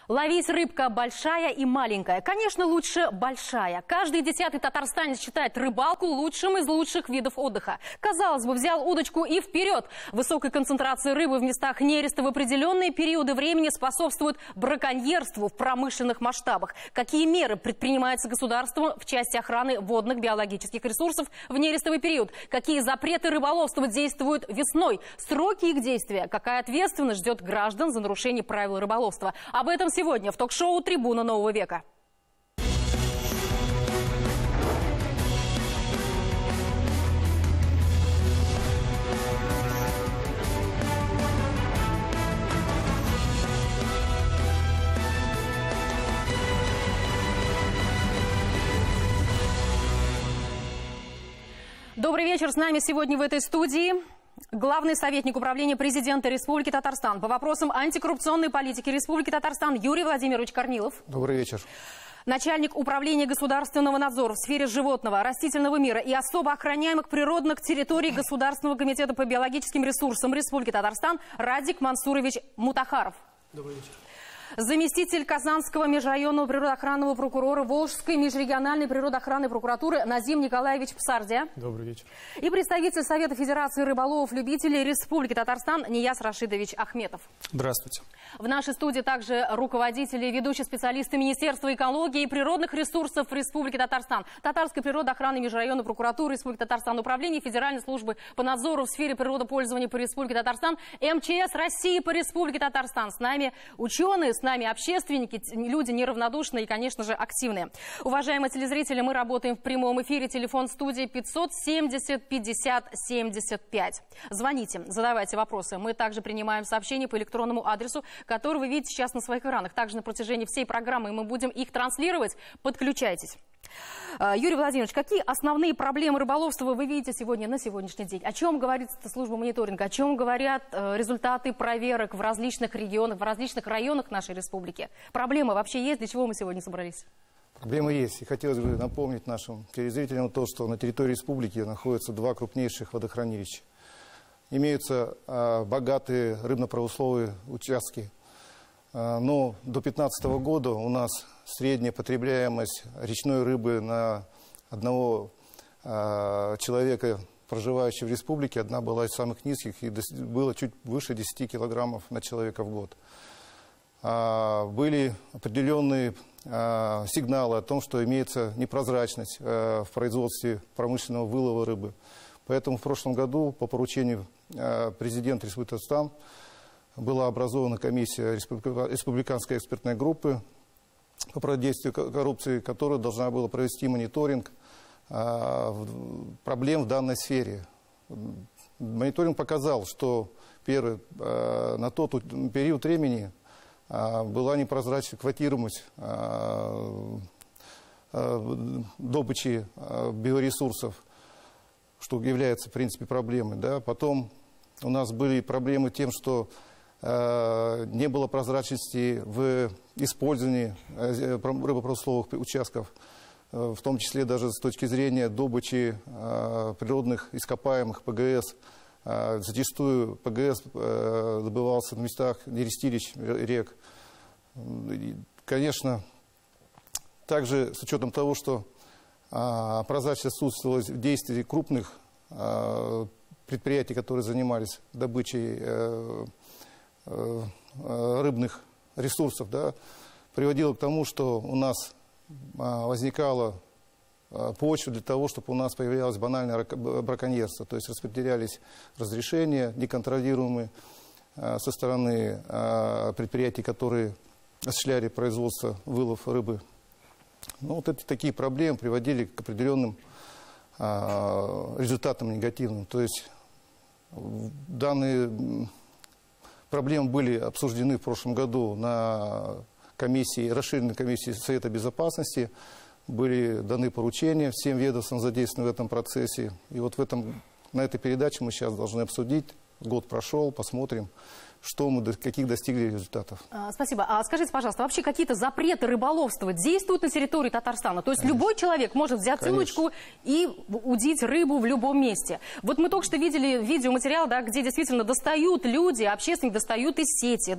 Ловить рыбка большая и маленькая. Конечно, лучше большая. Каждый 10-й татарстанец считает рыбалку лучшим из лучших видов отдыха. Казалось бы, взял удочку и вперед. Высокой концентрации рыбы в местах нереста в определенные периоды времени способствует браконьерству в промышленных масштабах. Какие меры предпринимаются государством в части охраны водных биологических ресурсов в нерестовый период? Какие запреты рыболовства действуют весной? Сроки их действия? Какая ответственность ждет граждан за нарушение правил рыболовства? Об этом сегодня в ток-шоу «Трибуна нового века». Добрый вечер. С нами сегодня в этой студии главный советник управления президента Республики Татарстан по вопросам антикоррупционной политики Республики Татарстан Юрий Владимирович Корнилов. Добрый вечер. Начальник управления государственного надзора в сфере животного, растительного мира и особо охраняемых природных территорий Государственного комитета по биологическим ресурсам Республики Татарстан Радик Мансурович Мутахаров. Добрый вечер. Заместитель Казанского межрайонного природоохранного прокурора Волжской межрегиональной природоохранной прокуратуры Назим Николаевич Псардия. Добрый вечер. И представитель Совета Федерации рыболовов-любителей Республики Татарстан Нияз Рашидович Ахметов. Здравствуйте. В нашей студии также руководители и ведущие специалисты Министерства экологии и природных ресурсов Республики Татарстан, Татарской природоохранной межрайонной прокуратуры Республики Татарстан, Управление Федеральной службы по надзору в сфере природопользования по Республике Татарстан, МЧС России по Республике Татарстан. С нами ученые, с нами общественники, люди неравнодушные и, конечно же, активные. Уважаемые телезрители, мы работаем в прямом эфире. Телефон студии 570 50 75. Звоните, задавайте вопросы. Мы также принимаем сообщения по электронному адресу, который вы видите сейчас на своих экранах. Также на протяжении всей программы мы будем их транслировать. Подключайтесь. Юрий Владимирович, какие основные проблемы рыболовства вы видите сегодня на сегодняшний день? О чем говорит служба мониторинга? О чем говорят результаты проверок в различных регионах, в различных районах нашей республики? Проблемы вообще есть? Для чего мы сегодня собрались? Проблемы есть. И хотелось бы напомнить нашим телезрителям то, что на территории республики находятся два крупнейших водохранилища. Имеются богатые рыбно-промысловые участки. Но до 2015 года у нас средняя потребляемость речной рыбы на одного человека, проживающего в республике, одна была из самых низких и было чуть выше 10 килограммов на человека в год. Были определенные сигналы о том, что имеется непрозрачность в производстве промышленного вылова рыбы. Поэтому в прошлом году по поручению президента Республики Татарстан была образована комиссия республиканской экспертной группы по противодействию коррупции, которая должна была провести мониторинг проблем в данной сфере. Мониторинг показал, что на тот период времени была непрозрачная квотируемость добычи биоресурсов, что является, в принципе, проблемой. Да? Потом у нас были проблемы тем, что не было прозрачности в использовании рыбопромысловых участков, в том числе даже с точки зрения добычи природных ископаемых ПГС. Зачастую ПГС добывался в местах нерестилищ рек. И, конечно, также с учетом того, что прозрачность отсутствовала в действии крупных предприятий, которые занимались добычей рыбных ресурсов, да, приводило к тому, что у нас возникала почва для того, чтобы у нас появлялось банальное браконьерство. То есть распределялись разрешения неконтролируемые со стороны предприятий, которые осуществляли производство, вылов рыбы. Ну, вот такие проблемы приводили к определенным результатам негативным. То есть данные проблемы были обсуждены в прошлом году на комиссии, расширенной комиссии Совета Безопасности. Были даны поручения всем ведомствам, задействованным в этом процессе. И вот на этой передаче мы сейчас должны обсудить. Год прошел, посмотрим, каких достигли результатов. Спасибо. А скажите, пожалуйста, вообще какие-то запреты рыболовства действуют на территории Татарстана? То есть любой человек может взять удочку и удить рыбу в любом месте. Вот мы только что видели видеоматериал, да, где действительно достают люди, общественники достают из сети,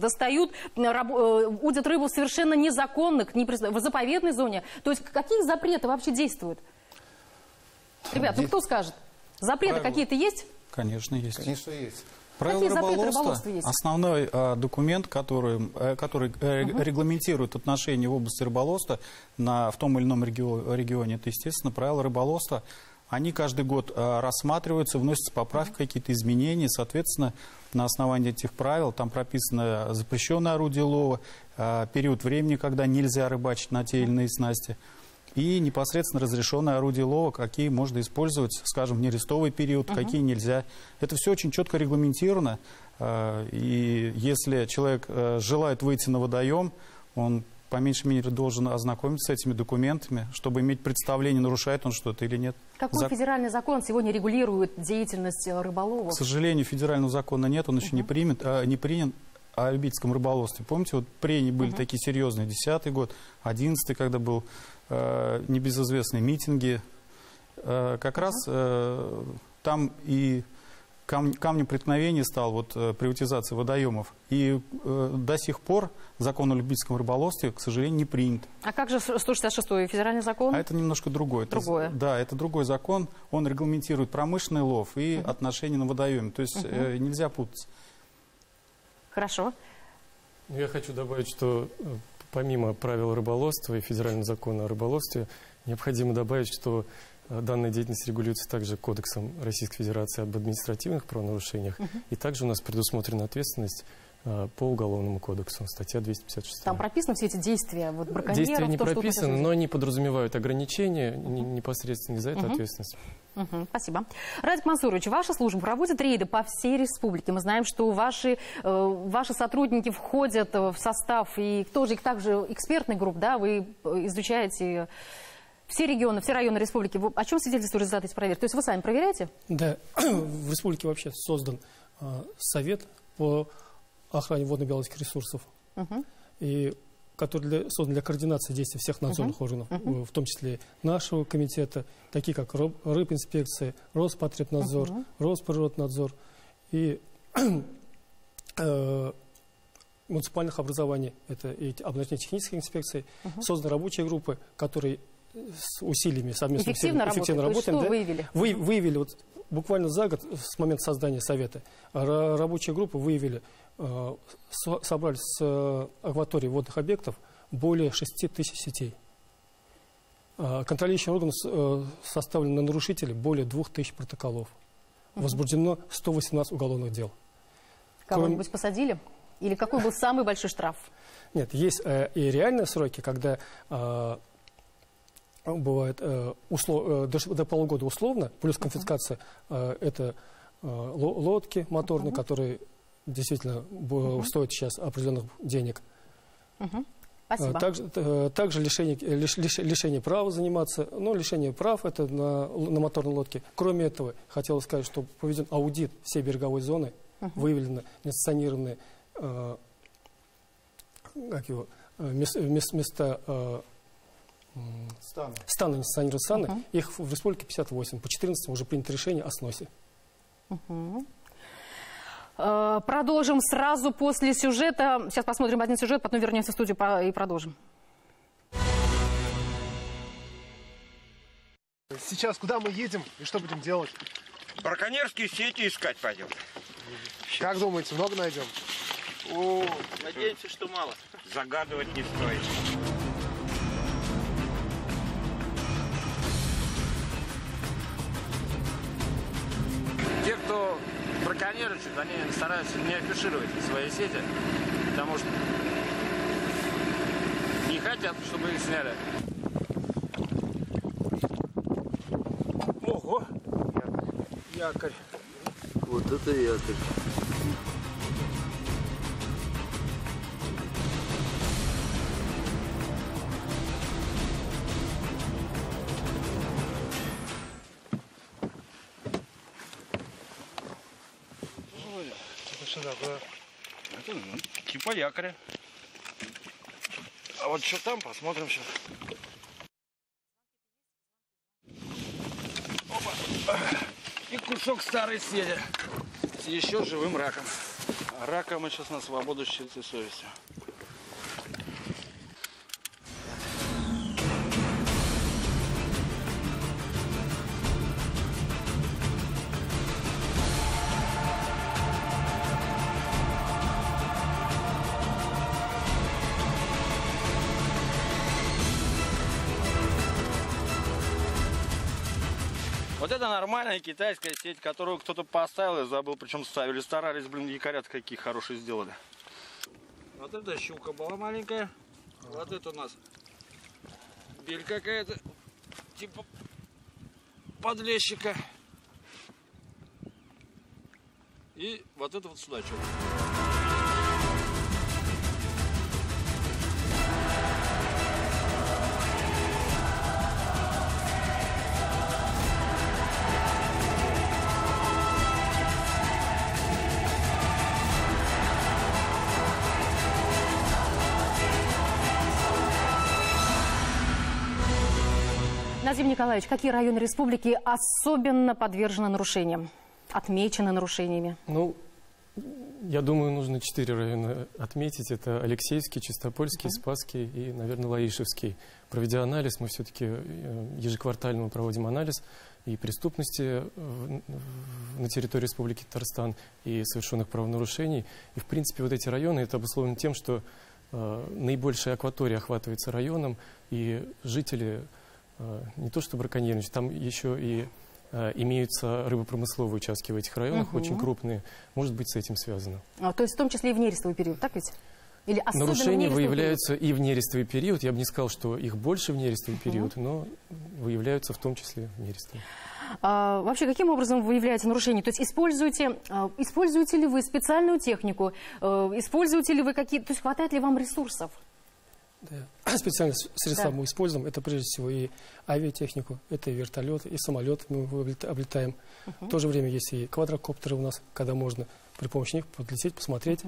удят рыбу совершенно незаконно, в заповедной зоне. То есть какие запреты вообще действуют? Ребят, ну кто скажет? Запреты какие-то есть? Конечно, есть. Конечно, есть. Правила рыболовства – основной документ, который регламентирует отношения в области рыболовства в том или ином регионе. Это, естественно, правила рыболовства. Они каждый год рассматриваются, вносятся поправки, какие-то изменения. Соответственно, на основании этих правил там прописано запрещенное орудие лова, период времени, когда нельзя рыбачить на те или иные снасти, и непосредственно разрешенное орудие лова, какие можно использовать, скажем, в нерестовый период, какие нельзя. Это все очень четко регламентировано. И если человек желает выйти на водоем, он по меньшей мере должен ознакомиться с этими документами, чтобы иметь представление, нарушает он что-то или нет. Какой федеральный закон сегодня регулирует деятельность рыболовов? К сожалению, федерального закона нет, он еще не принят о любительском рыболовстве. Помните, вот прения были такие серьезные, 10-й год, 11-й, когда был небезызвестные митинги. Как раз там и камнем преткновения стал приватизация водоемов. И до сих пор закон о любительском рыболовстве, к сожалению, не принят. А как же 166-й федеральный закон? А это немножко другой. Да, это другой закон. Он регламентирует промышленный лов и отношения на водоеме. То есть нельзя путать. Хорошо. Я хочу добавить, что помимо правил рыболовства и федерального закона о рыболовстве, необходимо добавить, что данная деятельность регулируется также Кодексом Российской Федерации об административных правонарушениях. И также у нас предусмотрена ответственность по Уголовному кодексу, статья 256. Там прописаны все эти действия браконьеров? Действия не прописаны, но они подразумевают ограничения, непосредственно за это ответственность. Спасибо. Радик Мансурович, ваша служба проводит рейды по всей республике. Мы знаем, что ваши сотрудники входят в состав и также экспертных групп, да, вы изучаете все регионы, все районы республики. О чем свидетельствуют результаты этих проверок? То есть вы сами проверяете? Да, в республике вообще создан совет по охране водно-биологических ресурсов, который создан для координации действий всех надзорных органов, в том числе нашего комитета, такие как рыбинспекция, Роспотребнадзор, Росприроднадзор и муниципальных образований, это и образовательные технические инспекции. Созданы рабочие группы, которые с усилиями совместно эффективно работают. Что выявили? Выявили буквально за год с момента создания совета. Рабочие группы выявили, собрали с акватории водных объектов более 6 тысяч сетей. Контролирующим органом составлено на нарушителей более 2000 протоколов. Возбуждено 118 уголовных дел. Кого-нибудь посадили? Или какой был самый большой штраф? Нет, есть и реальные сроки, когда бывает до полугода условно, плюс конфискация, это лодки моторные, которые действительно стоят сейчас определенных денег. Спасибо. Также лишение права заниматься. Но лишение прав это на моторной лодке. Кроме этого, хотел сказать, что проведен аудит всей береговой зоны, выявлены несанкционированные места станы, несанкционированные станы. Их в республике 58. По 14 уже принято решение о сносе. Продолжим сразу после сюжета. Сейчас посмотрим один сюжет, потом вернемся в студию и продолжим. Сейчас куда мы едем и что будем делать? Браконьерские сети искать пойдем. Как думаете, много найдем? О, надеемся, что мало. Загадывать не стоит. Те, кто браконьерничает, они стараются не афишировать свои сети, потому что не хотят, чтобы их сняли. Ого! Якорь. Вот это якорь. ну, типа якоря. А вот что там, посмотрим сейчас. Опа. И кусок старой сети с еще живым раком. А рака мы сейчас на свободу с чистой совестью. Вот это нормальная китайская сеть, которую кто-то поставил и забыл, причем ставили, старались, блин, якорят какие хорошие сделали. Вот эта щука была маленькая, вот это у нас бель какая-то, типа подлещика. И вот это вот судачок. Назим Николаевич, какие районы республики особенно подвержены нарушениям, отмечены нарушениями? Ну, я думаю, нужно 4 района отметить. Это Алексеевский, Чистопольский, Спасский и, наверное, Лаишевский. Проведя анализ, мы все-таки ежеквартально проводим анализ и преступности на территории Республики Татарстан, и совершенных правонарушений. И, в принципе, вот эти районы, это обусловлено тем, что наибольшая акватория охватывается районом, и жители... не то что браконьерничать, там еще и имеются рыбопромысловые участки в этих районах, очень крупные. Может быть, с этим связано. То есть в том числе и в нерестовый период, так ведь? Или нарушения выявляются и в нерестовый период. Я бы не сказал, что их больше в нерестовый период, но выявляются в том числе в нерестовый. Вообще, каким образом вы выявляете нарушения? То есть используете ли вы специальную технику? Используете ли вы какие-то... То есть хватает ли вам ресурсов? Да. Специальные средства мы используем. Это прежде всего и авиатехнику, это и вертолет, и самолет мы облетаем. В то же время есть и квадрокоптеры у нас, когда можно при помощи них подлететь, посмотреть.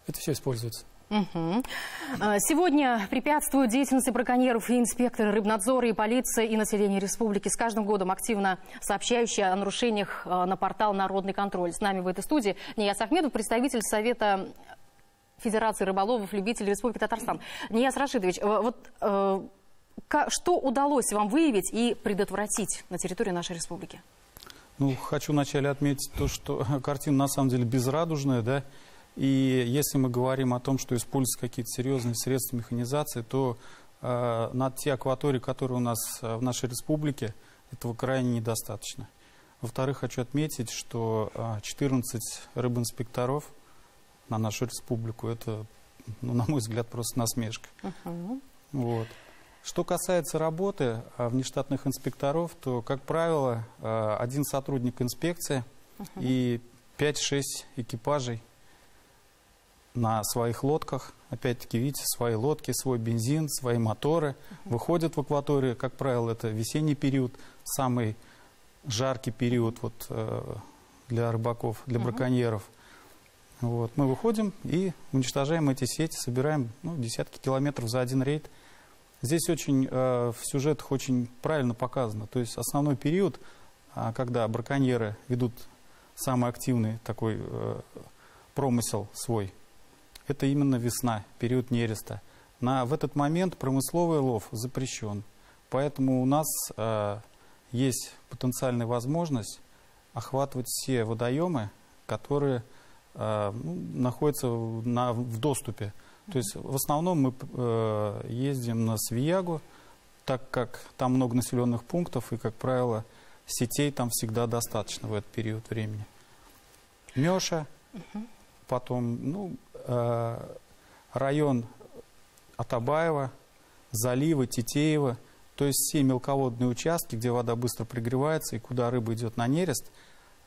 Это все используется. Сегодня препятствуют деятельности браконьеров и инспекторы рыбнадзора, и полиция, и население республики. С каждым годом активно сообщающие о нарушениях на портал «Народный контроль». С нами в этой студии Нияз Ахмедов, представитель Совета Федерации рыболовов, любителей Республики Татарстан. Нияз Рашидович, вот что удалось вам выявить и предотвратить на территории нашей республики? Ну, хочу вначале отметить то, что картина на самом деле безрадужная, да, и если мы говорим о том, что используются какие-то серьезные средства механизации, то на те акватории, которые у нас в нашей республике, этого крайне недостаточно. Во-вторых, хочу отметить, что 14 рыбинспекторов на нашу республику, это, ну, на мой взгляд, просто насмешка. Вот. Что касается работы внештатных инспекторов, то, как правило, один сотрудник инспекции и 5-6 экипажей на своих лодках. Опять-таки, видите, свои лодки, свой бензин, свои моторы выходят в акваторию. Как правило, это весенний период, самый жаркий период вот, для рыбаков, для браконьеров. Вот. Мы выходим и уничтожаем эти сети, собираем десятки километров за один рейд. Здесь очень, в сюжетах очень правильно показано. То есть основной период, когда браконьеры ведут самый активный такой промысел свой, это именно весна, период нереста. В этот момент промысловый лов запрещен. Поэтому у нас есть потенциальная возможность охватывать все водоемы, которые находятся в доступе. То есть в основном мы ездим на Свиягу, так как там много населенных пунктов, и, как правило, сетей там всегда достаточно в этот период времени. Мёша, потом район Атабаева, заливы, Тетеево, то есть все мелководные участки, где вода быстро пригревается и куда рыба идет на нерест,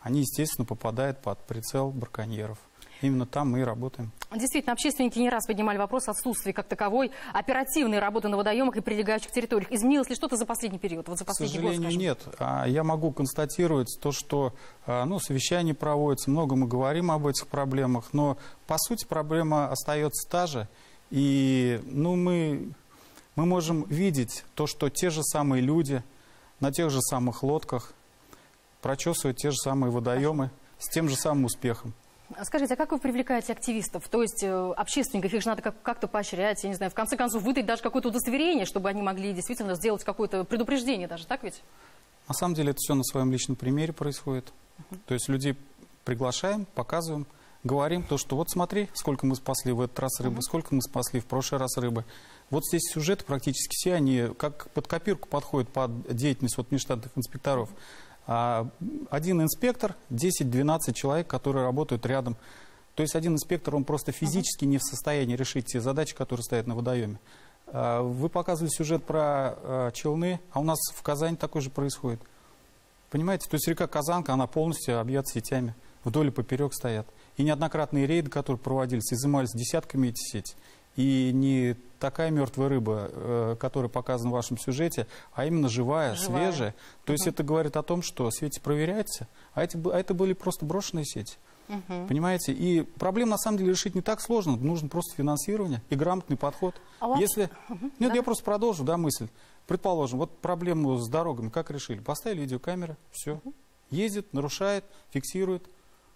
они, естественно, попадают под прицел браконьеров. Именно там мы и работаем. Действительно, общественники не раз поднимали вопрос о отсутствии как таковой оперативной работы на водоемах и прилегающих территориях. Изменилось ли что-то за последний период? Вот за последний год, скажем? К сожалению, нет. Я могу констатировать то, что совещания проводятся, много мы говорим об этих проблемах, но по сути проблема остается та же. И мы можем видеть то, что те же самые люди на тех же самых лодках прочесывают те же самые водоемы с тем же самым успехом. Скажите, а как вы привлекаете активистов? То есть общественников, их же надо как-то поощрять, я не знаю, в конце концов выдать даже какое-то удостоверение, чтобы они могли действительно сделать какое-то предупреждение даже, так ведь? На самом деле это все на своем личном примере происходит. То есть людей приглашаем, показываем, говорим то, что вот смотри, сколько мы спасли в этот раз рыбы, сколько мы спасли в прошлый раз рыбы. Вот здесь сюжеты практически все, они как под копирку подходят под деятельность внештатных инспекторов. Один инспектор, 10-12 человек, которые работают рядом. То есть один инспектор, он просто физически не в состоянии решить те задачи, которые стоят на водоеме. Вы показывали сюжет про челны, а у нас в Казани такое же происходит. Понимаете? То есть река Казанка, она полностью объята сетями. Вдоль и поперек стоят. И неоднократные рейды, которые проводились, изымались десятками эти сети. И не такая мертвая рыба, которая показана в вашем сюжете, а именно живая, свежая. То есть это говорит о том, что сети проверяются, а это были просто брошенные сети. Понимаете? И проблем на самом деле решить не так сложно. Нужно просто финансирование и грамотный подход. Нет, я просто продолжу мысль. Предположим, вот проблему с дорогами как решили? Поставили видеокамеры, все. Ездит, нарушает, фиксирует.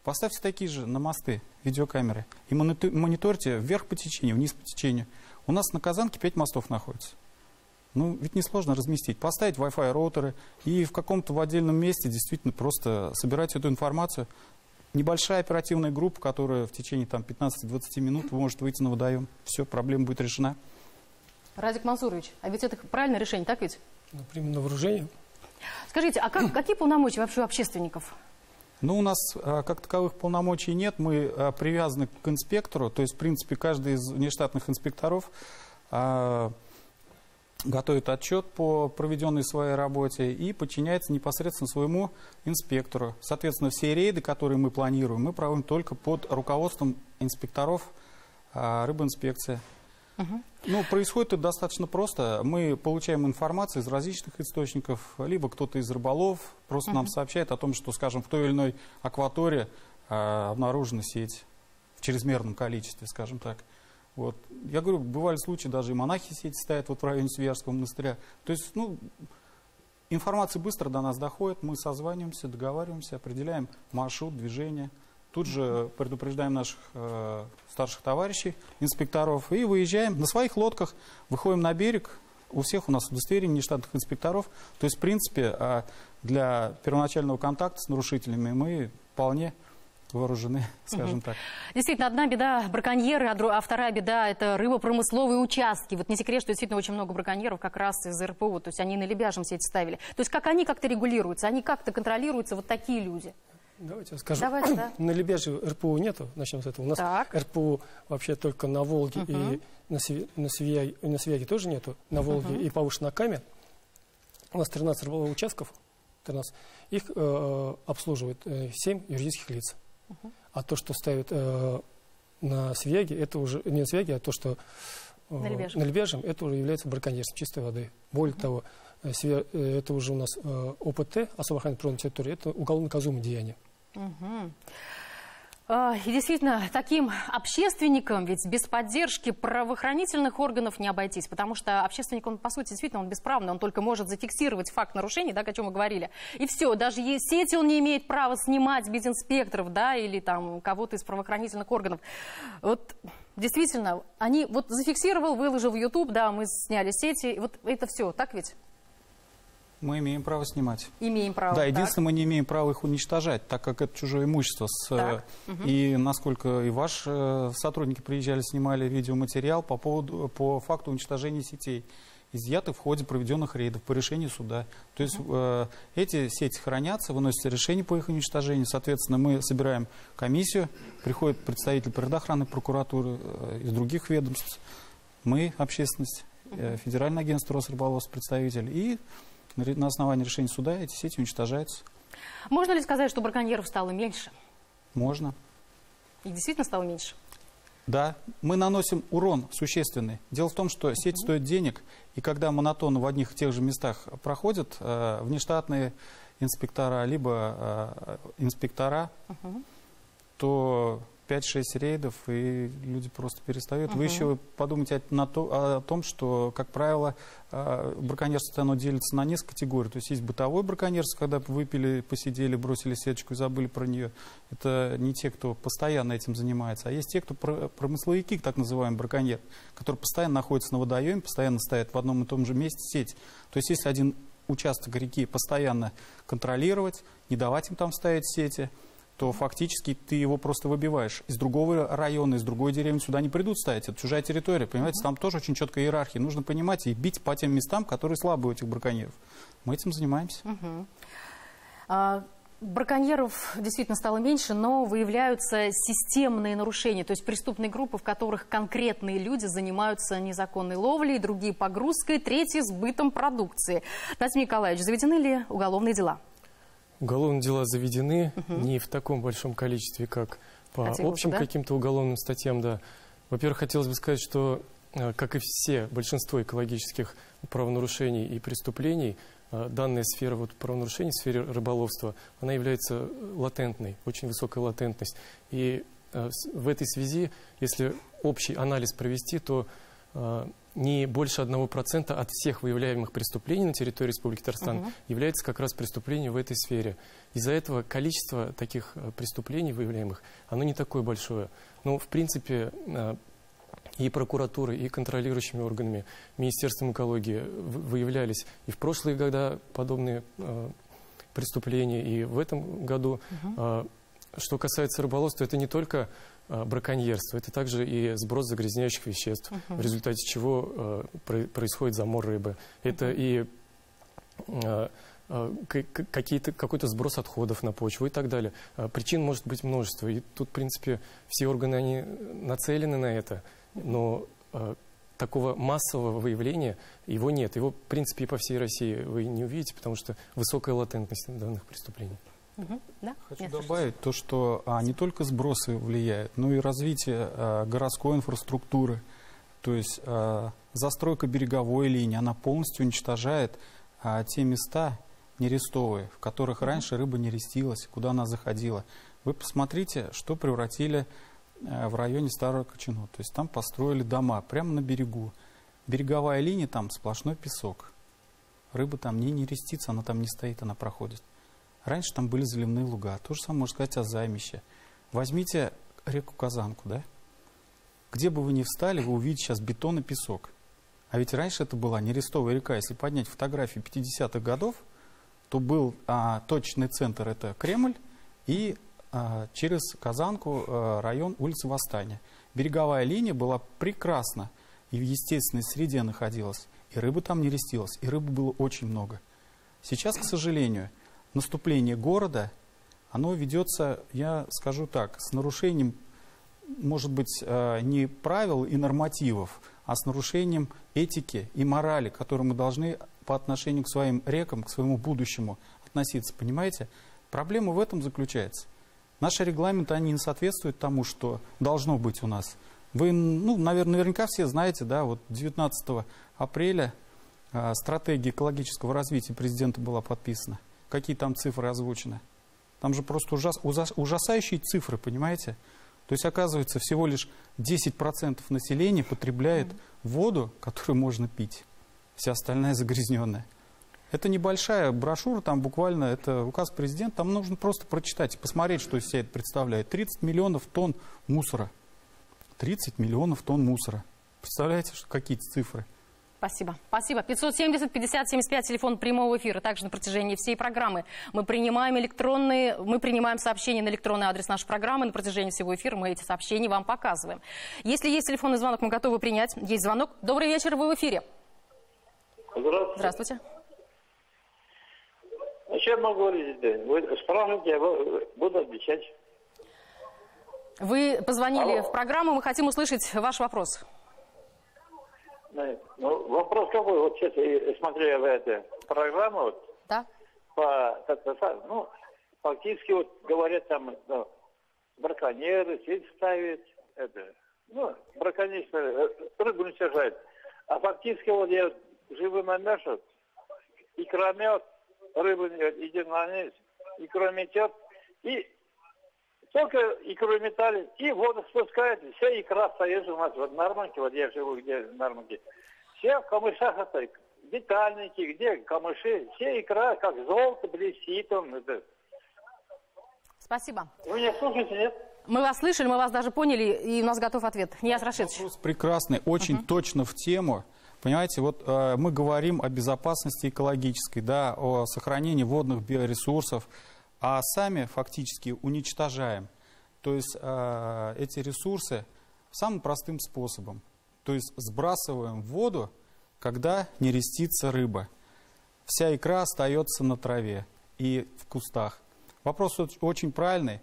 Поставьте такие же на мосты видеокамеры и мониторьте вверх по течению, вниз по течению. У нас на Казанке 5 мостов находится. Ведь несложно разместить. Поставить Wi-Fi роутеры и в каком-то в отдельном месте действительно просто собирать эту информацию. Небольшая оперативная группа, которая в течение 15-20 минут может выйти на водоем. Все, проблема будет решена. Радик Мансурович, а ведь это правильное решение, так ведь? Примем на вооружение. Скажите, а какие полномочия вообще у общественников? У нас как таковых полномочий нет, мы привязаны к инспектору, то есть, в принципе, каждый из внештатных инспекторов готовит отчет по проведенной своей работе и подчиняется непосредственно своему инспектору. Соответственно, все рейды, которые мы планируем, мы проводим только под руководством инспекторов рыбинспекции. Происходит это достаточно просто. Мы получаем информацию из различных источников, либо кто-то из рыболов просто нам сообщает о том, что, скажем, в той или иной акватории обнаружена сеть в чрезмерном количестве, скажем так. Вот. Я говорю, бывали случаи, даже и монахи сети ставят в районе Свияжского монастыря. То есть, информация быстро до нас доходит, мы созваниваемся, договариваемся, определяем маршрут, движение. Тут же предупреждаем наших старших товарищей, инспекторов, и выезжаем на своих лодках, выходим на берег. У всех у нас удостоверение нештатных инспекторов. То есть, в принципе, для первоначального контакта с нарушителями мы вполне вооружены, скажем так. Действительно, одна беда – браконьеры, а вторая беда – это рыбопромысловые участки. Вот не секрет, что действительно очень много браконьеров как раз из РПУ, то есть они на Лебяжьем сети ставили. То есть как они как-то регулируются, они как-то контролируются, вот такие люди? Давайте я скажу. На Лебяжье РПУ нету, начнем с этого. У нас РПУ вообще только на Волге и на Свияге тоже нету. На Волге и повыше на Каме. У нас 13 рыболовых участков, 13. Их обслуживает 7 юридических лиц. А то, что ставят на Свияге, это уже не на Свияге, а то, что на Лебяжьем, это уже является браконьерством чистой воды. Более того, это уже у нас ОПТ, особо охранной природной территории, это уголовно наказуемое деяние. И действительно, таким общественникам ведь без поддержки правоохранительных органов не обойтись, потому что общественник, он, по сути, действительно, он бесправный, он только может зафиксировать факт нарушений, о чем мы говорили. И все, даже сети он не имеет права снимать без инспекторов, или там кого-то из правоохранительных органов. Вот действительно, они зафиксировал, выложил в YouTube, мы сняли сети, вот это все, так ведь? Мы имеем право снимать. Имеем право. Да, единственное, мы не имеем права их уничтожать, так как это чужое имущество. И насколько и ваши сотрудники приезжали, снимали видеоматериал по факту уничтожения сетей, изъятых в ходе проведенных рейдов по решению суда. То есть эти сети хранятся, выносится решение по их уничтожению. Соответственно, мы собираем комиссию, приходит представитель природоохранной прокуратуры из других ведомств, мы, общественность, Федеральное агентство Росрыболовства, представитель, и на основании решения суда эти сети уничтожаются. Можно ли сказать, что браконьеров стало меньше? Можно. И действительно стало меньше? Да, мы наносим урон существенный. Дело в том, что сеть стоит денег, и когда монотонно в одних и тех же местах проходят внештатные инспектора, либо инспектора, то 5-6 рейдов, и люди просто перестают. Вы еще подумайте о том, что, как правило, браконьерство оно делится на несколько категорий. То есть есть бытовое браконьерство, когда выпили, посидели, бросили сеточку и забыли про нее. Это не те, кто постоянно этим занимается. А есть те, кто промысловики, так называемый браконьер, которые постоянно находятся на водоеме, постоянно стоят в одном и том же месте сеть. То есть если один участок реки постоянно контролировать, не давать им там ставить сети, то фактически ты его просто выбиваешь. Из другого района, из другой деревни сюда не придут ставить. Это чужая территория, понимаете? Там тоже очень четкая иерархия. Нужно понимать и бить по тем местам, которые слабые у этих браконьеров. Мы этим занимаемся. Браконьеров действительно стало меньше, но выявляются системные нарушения, то есть преступные группы, в которых конкретные люди занимаются незаконной ловлей, другие погрузкой, третьи сбытом продукции. Назим Николаевич, заведены ли уголовные дела? Уголовные дела заведены не в таком большом количестве, как по общим каким-то уголовным статьям. Да. Во-первых, хотелось бы сказать, что, как и большинство экологических правонарушений и преступлений, данная сфера правонарушений в сфере рыболовства, она является латентной, очень высокая латентность. И в этой связи, если общий анализ провести, то не больше 1% от всех выявляемых преступлений на территории Республики Татарстан является как раз преступлением в этой сфере. Из-за этого количество таких преступлений выявляемых, оно не такое большое. Но, в принципе, и прокуратурой, и контролирующими органами, Министерством экологии выявлялись и в прошлые года подобные преступления, и в этом году. Что касается рыболовства, это не только браконьерство, это также и сброс загрязняющих веществ, в результате чего происходит замор рыбы. Это и какой-то сброс отходов на почву и так далее. Причин может быть множество. И тут, в принципе, все органы они нацелены на это, но такого массового выявления его нет. Его, в принципе, и по всей России вы не увидите, потому что высокая латентность данных преступлений. Да? Хочу добавить то, что не только сбросы влияют, но и развитие городской инфраструктуры. То есть застройка береговой линии, она полностью уничтожает те места нерестовые, в которых раньше рыба не рестилась, куда она заходила. Вы посмотрите, что превратили в районе Старого Кочано. То есть там построили дома прямо на берегу. Береговая линия, там сплошной песок. Рыба там не нерестится, она там не стоит, она проходит. Раньше там были заливные луга. То же самое можно сказать о Займище. Возьмите реку Казанку, да? Где бы вы ни встали, вы увидите сейчас бетон и песок. А ведь раньше это была нерестовая река. Если поднять фотографии 50-х годов, то был точечный центр, это Кремль, и через Казанку район улицы Восстания. Береговая линия была прекрасна и в естественной среде находилась. И рыба там не рестилась, и рыбы было очень много. Сейчас, к сожалению, наступление города, оно ведется, я скажу так, с нарушением, может быть, не правил и нормативов, а с нарушением этики и морали, к которым мы должны по отношению к своим рекам, к своему будущему относиться. Понимаете? Проблема в этом заключается. Наши регламенты, они не соответствуют тому, что должно быть у нас. Вы, наверняка все знаете, да, вот 19 апреля стратегия экологического развития президента была подписана. Какие там цифры озвучены? Там же просто ужасающие цифры, понимаете? То есть, оказывается, всего лишь 10% населения потребляет воду, которую можно пить. Вся остальная загрязненная. Это небольшая брошюра, там буквально, это указ президента, там нужно просто прочитать и посмотреть, что из себя это представляет. 30 миллионов тонн мусора. 30 миллионов тонн мусора. Представляете, какие цифры? Спасибо. Спасибо. 570-50-75, телефон прямого эфира. Также на протяжении всей программы мы принимаем сообщения на электронный адрес нашей программы. На протяжении всего эфира мы эти сообщения вам показываем. Если есть телефонный звонок, мы готовы принять. Есть звонок. Добрый вечер, вы в эфире. Здравствуйте. Здравствуйте. А что я могу говорить? Вы спрашиваете, я буду отвечать. Вы позвонили в программу, мы хотим услышать ваш вопрос. Ну, вопрос какой? Вот сейчас я смотрю в эту программу, да? Фактически вот говорят там, браконьеры, сеть ставят, ну, браконьерство, рыбу не сажают. А фактически вот я живу на мясо, икра мед, рыба идет на низ, икра метет, и только икру метали, и воду спускают, вся икра стоит у нас вот в Норманке, вот я живу где в Норманке, все в камышах остаются, детальники, где камыши, все икра как золото блестит. Спасибо. Вы меня слушаете, нет? Мы вас слышали, мы вас даже поняли, и у нас готов ответ. Нияз Рашидович. Вопрос прекрасный, очень точно в тему. Понимаете, вот мы говорим о безопасности экологической, да, о сохранении водных биоресурсов, а сами фактически уничтожаем. То есть эти ресурсы самым простым способом. То есть сбрасываем в воду, когда нерестится рыба. Вся икра остается на траве и в кустах. Вопрос очень правильный.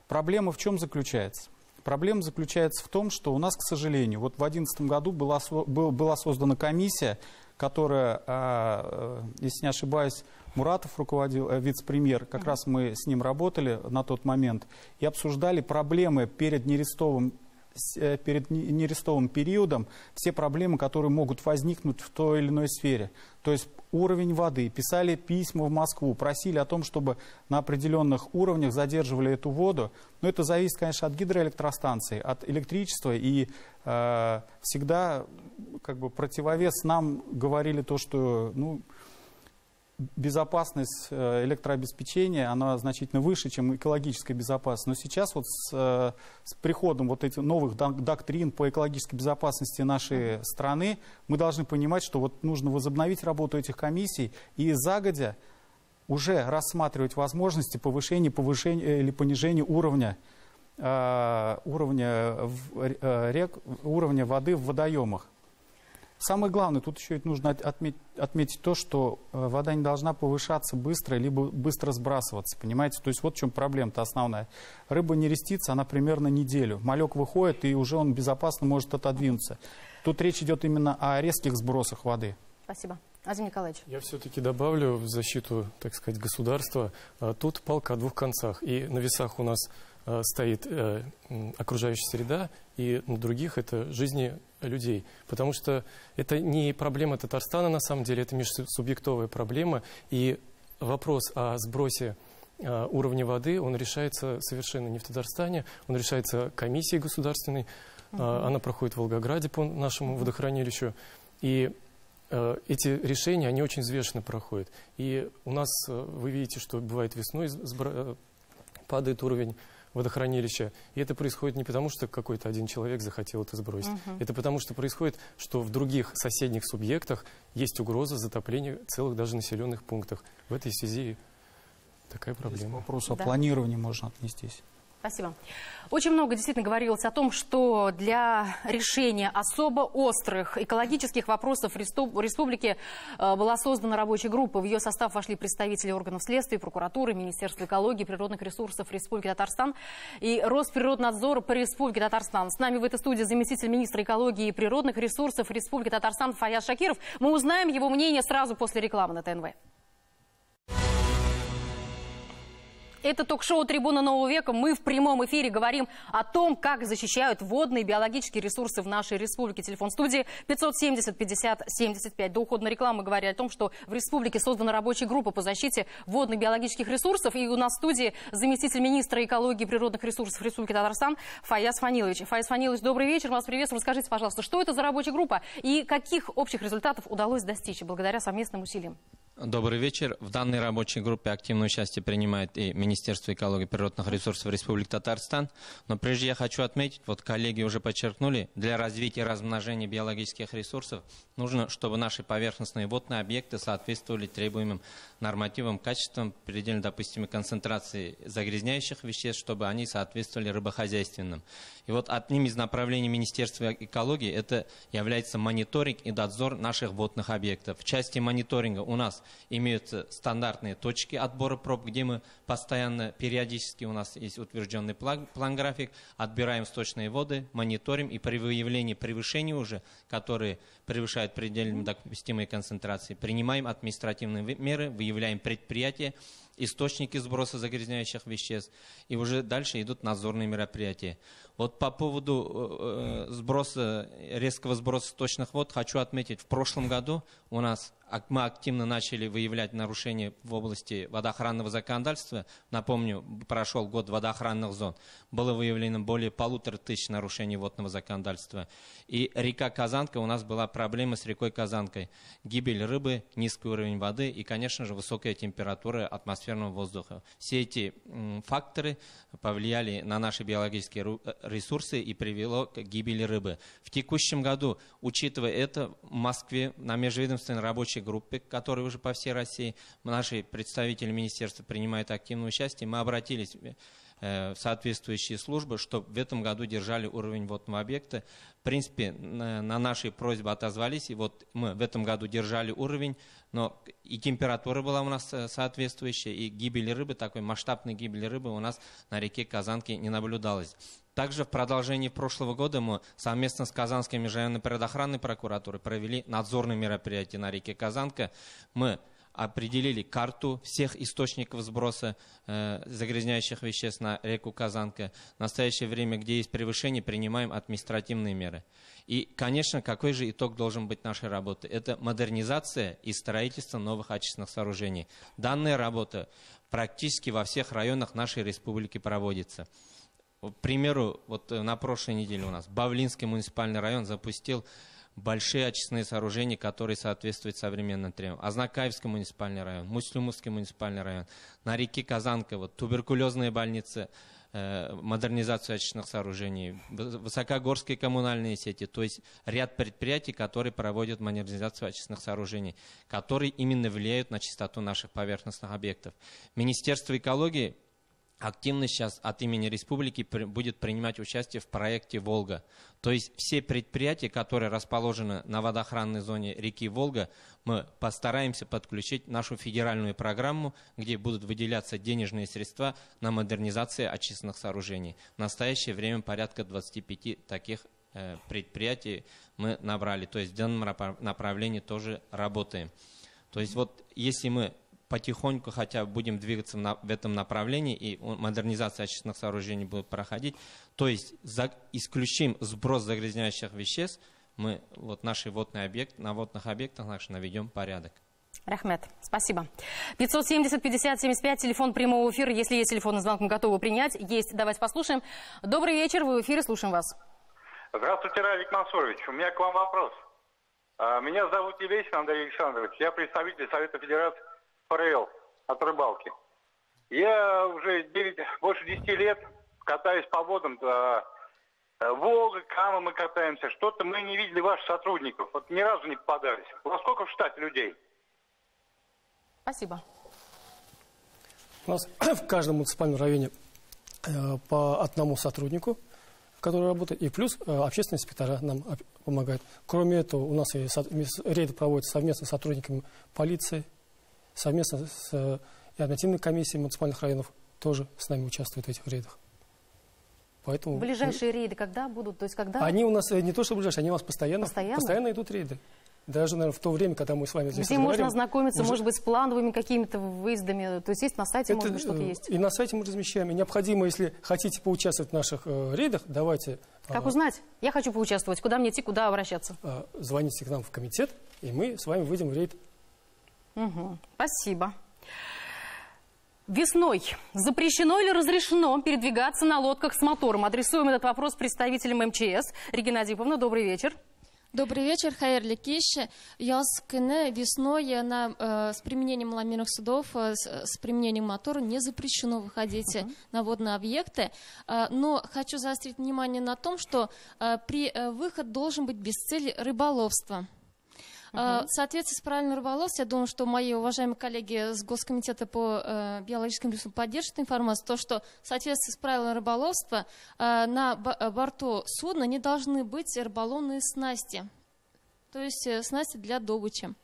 Проблема в чем заключается? Проблема заключается в том, что у нас, к сожалению, вот в 2011 году была создана комиссия, которая, если не ошибаюсь, Муратов руководил, вице-премьер, как раз мы с ним работали на тот момент, и обсуждали проблемы перед нерестовым периодом, все проблемы, которые могут возникнуть в той или иной сфере. То есть уровень воды. Писали письма в Москву, просили о том, чтобы на определенных уровнях задерживали эту воду. Но это зависит, конечно, от гидроэлектростанций, от электричества. И всегда как бы противовес нам говорили то, что безопасность электрообеспечения, она значительно выше, чем экологическая безопасность. Но сейчас вот с приходом вот этих новых доктрин по экологической безопасности нашей страны, мы должны понимать, что вот нужно возобновить работу этих комиссий и загодя уже рассматривать возможности повышения или понижения уровня рек, уровня воды в водоемах. Самое главное, тут еще нужно отметить то, что вода не должна повышаться быстро, либо быстро сбрасываться, понимаете? То есть вот в чем проблема-то основная. Рыба не рестится, она примерно неделю. Малек выходит, и уже он безопасно может отодвинуться. Тут речь идет именно о резких сбросах воды. Спасибо. Азим Николаевич. Я все-таки добавлю в защиту, так сказать, государства. Тут палка о двух концах. И на весах у нас стоит окружающая среда, и на других это жизни людей. Потому что это не проблема Татарстана, на самом деле, это межсубъектовая проблема. И вопрос о сбросе уровня воды, он решается совершенно не в Татарстане, он решается комиссией государственной. Она проходит в Волгограде по нашему водохранилищу. И эти решения, они очень взвешенно проходят. И у нас, вы видите, что бывает весной падает уровень водохранилища. И это происходит не потому, что какой-то один человек захотел это сбросить. Это потому, что происходит, что в других соседних субъектах есть угроза затопления целых даже населенных пунктов. В этой связи такая проблема. К вопросу о планировании можно отнестись. Спасибо. Очень много действительно говорилось о том, что для решения особо острых экологических вопросов в республике была создана рабочая группа. В ее состав вошли представители органов следствия, прокуратуры, Министерства экологии и природных ресурсов Республики Татарстан и Росприроднадзора по Республике Татарстан. С нами в этой студии заместитель министра экологии и природных ресурсов Республики Татарстан Фаяз Шакиров. Мы узнаем его мнение сразу после рекламы на ТНВ. Это ток-шоу «Трибуна нового века». Мы в прямом эфире говорим о том, как защищают водные и биологические ресурсы в нашей республике. Телефон студии 570-50-75. До ухода на рекламу мы говорили о том, что в республике создана рабочая группа по защите водных и биологических ресурсов. И у нас в студии заместитель министра экологии и природных ресурсов Республики Татарстан Фаяз Фанилович. Фаяз Фанилович, добрый вечер. Вас приветствую. Расскажите, пожалуйста, что это за рабочая группа и каких общих результатов удалось достичь благодаря совместным усилиям? Добрый вечер. В данной рабочей группе активное участие принимает и Министерство экологии и природных ресурсов Республики Татарстан. Но прежде я хочу отметить, вот коллеги уже подчеркнули, для развития и размножения биологических ресурсов нужно, чтобы наши поверхностные водные объекты соответствовали требуемым нормативам, качествам, предельно допустимой концентрации загрязняющих веществ, чтобы они соответствовали рыбохозяйственным. И вот одним из направлений Министерства экологии это является мониторинг и дозор наших водных объектов. В части мониторинга у нас имеются стандартные точки отбора проб, где мы постоянно, периодически у нас есть утвержденный план-график, отбираем сточные воды, мониторим и при выявлении превышений уже, которые превышают предельно допустимые концентрации. Принимаем административные меры, выявляем предприятия, источники сброса загрязняющих веществ, и уже дальше идут надзорные мероприятия. Вот по поводу резкого сброса сточных вод хочу отметить, в прошлом году у нас мы активно начали выявлять нарушения в области водоохранного законодательства. Напомню, прошел год водоохранных зон. Было выявлено более 1500 нарушений водного законодательства. И река Казанка, у нас была проблема с рекой Казанкой. Гибель рыбы, низкий уровень воды и, конечно же, высокая температура атмосферного воздуха. Все эти факторы повлияли на наши биологические ресурсы и привело к гибели рыбы. В текущем году, учитывая это, в Москве на межведомственной рабочей группе, которые уже по всей России, наши представители министерства принимают активное участие, мы обратились в соответствующие службы, чтобы в этом году держали уровень водного объекта. В принципе, на наши просьбы отозвались, и вот мы в этом году держали уровень, но и температура была у нас соответствующая, и гибели рыбы, такой масштабной гибели рыбы у нас на реке Казанке не наблюдалось. Также в продолжении прошлого года мы совместно с Казанской межрайонной природоохранной прокуратурой провели надзорные мероприятия на реке Казанка. Мы определили карту всех источников сброса загрязняющих веществ на реку Казанка. В настоящее время, где есть превышение, принимаем административные меры. И, конечно, какой же итог должен быть нашей работы? Это модернизация и строительство новых очистных сооружений. Данная работа практически во всех районах нашей республики проводится. К примеру, вот на прошлой неделе у нас Бавлинский муниципальный район запустил большие очистные сооружения, которые соответствуют современным требованиям. Азнакаевский муниципальный район, Муслюмовский муниципальный район, на реке Казанка, вот, туберкулезная больница, модернизацию очистных сооружений, высокогорские коммунальные сети, то есть ряд предприятий, которые проводят модернизацию очистных сооружений, которые именно влияют на чистоту наших поверхностных объектов. Министерство экологии активно сейчас от имени республики будет принимать участие в проекте «Волга». То есть все предприятия, которые расположены на водоохранной зоне реки Волга, мы постараемся подключить в нашу федеральную программу, где будут выделяться денежные средства на модернизацию очистных сооружений. В настоящее время порядка 25 таких предприятий мы набрали. То есть в данном направлении тоже работаем. То есть вот если мы потихоньку хотя бы будем двигаться в этом направлении, и модернизация очистных сооружений будет проходить, то есть исключим сброс загрязняющих веществ, мы вот наши водные объекты, на водных объектах наших наведем порядок. Рахмет, спасибо. 570-50-75, телефон прямого эфира. Если есть телефонный звонок, мы готовы принять. Есть, давайте послушаем. Добрый вечер, вы в эфире, слушаем вас. Здравствуйте, Радик Мансурович. У меня к вам вопрос. Меня зовут Елесин Андрей Александрович. Я представитель Совета Федерации ФРЛ от рыбалки. Я уже больше 10 лет катаюсь по водам. Волга, Кама мы катаемся. Что-то мы не видели ваших сотрудников. Вот ни разу не попадались. У вас сколько в штате людей? Спасибо. У нас в каждом муниципальном районе по одному сотруднику, который работает, и плюс общественные инспектора нам помогают. Кроме этого, у нас рейды проводятся совместно с сотрудниками полиции, совместно с нормативной комиссией муниципальных районов тоже с нами участвуют в этих рейдах. Поэтому ближайшие рейды когда будут? То есть когда? Они у нас не то что ближайшие, они у нас постоянно идут рейды. Даже, наверное, в то время, когда мы с вами здесь разговариваем. Где можно ознакомиться, может быть, с плановыми какими-то выездами? То есть на сайте, может быть, что-то есть? И на сайте мы размещаем. И необходимо, если хотите поучаствовать в наших рейдах, давайте... Как узнать? Я хочу поучаствовать. Куда мне идти, куда обращаться? Звоните к нам в комитет, и мы с вами выйдем в рейд. Угу. Спасибо. Весной запрещено или разрешено передвигаться на лодках с мотором? Адресуем этот вопрос представителям МЧС. Регина Адиповна, добрый вечер. Добрый вечер, хайырлы кеш. Яз күні весной с применением ламинных судов, с применением мотора не запрещено выходить на водные объекты. Но хочу заострить внимание на том, что выход должен быть без цели рыболовства. В соответствии с правильным рыболовством, я думаю, что мои уважаемые коллеги с Госкомитета по биологическим ресурсам поддержат информацию, то, что в соответствии с правилами рыболовства на борту судна не должны быть рыболовные снасти, то есть снасти для добычи.